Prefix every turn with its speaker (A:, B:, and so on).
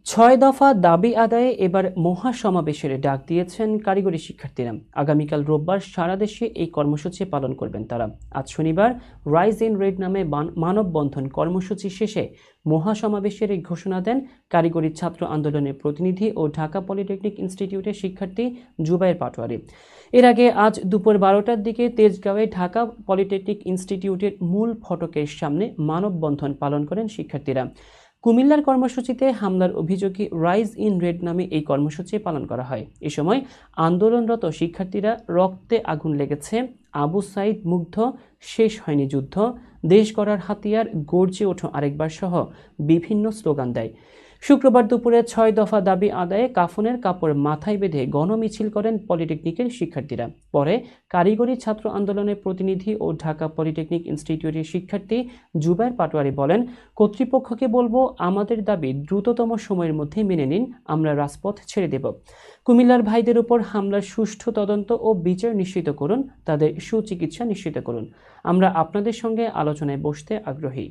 A: ছয় দফা দাবি আদায়ে এবার মহাসমাবেশের ডাক দিয়েছেন কারিগরি শিক্ষার্থীরা। আগামীকাল রোববার সারা দেশে এই কর্মসূচি পালন করবেন তারা। আজ শনিবার রাইজ ইন রেড নামে মানববন্ধন কর্মসূচি শেষে মহাসমাবেশের এই ঘোষণা দেন কারিগরি ছাত্র আন্দোলনের প্রতিনিধি ও ঢাকা পলিটেকনিক ইনস্টিটিউটের শিক্ষার্থী জুবায়ের পাটোয়ারি। এর আগে আজ দুপুর 12টার দিকে তেজগাঁওয়ে ঢাকা পলিটেকনিক ইনস্টিটিউটের মূল ফটকের সামনে মানববন্ধন পালন করেন শিক্ষার্থীরা। কুমিল্লার কর্মসূচিতে হামলার অভিযোগে রাইজ ইন রেড নামে এই কর্মসূচি পালন করা হয়। এ সময় আন্দোলনরত শিক্ষার্থীরা রক্তে আগুন লেগেছে, আবু সাইদ মুগ্ধ, শেষ হয়নি যুদ্ধ, দেশ গড়ার হাতিয়ার, গর্জে ওঠো আরেকবার সহ বিভিন্ন স্লোগান দেয়। শুক্রবার দুপুরে 6 দফা দাবি আদায়ে কাফনের কাপড় মাথায় বেঁধে গণমিছিল করেন পলিটেকনিকের শিক্ষার্থীরা। পরে কারিগরি ছাত্র আন্দোলনের প্রতিনিধি ও ঢাকা পলিটেকনিক ইনস্টিটিউটের শিক্ষার্থী জুবায়ের পাটোয়ারি বলেন, কর্তৃপক্ষকে বলবো আমাদের দাবি দ্রুততম সময়ের মধ্যে মেনে নিন, আমরা রাজপথ ছেড়ে দেব। কুমিল্লার ভাইদের উপর হামলার সুষ্ঠু তদন্ত ও বিচার নিশ্চিত করুন, তাদের সুচিকিৎসা নিশ্চিত করুন। আমরা আপনাদের সঙ্গে আলোচনায় বসতে আগ্রহী।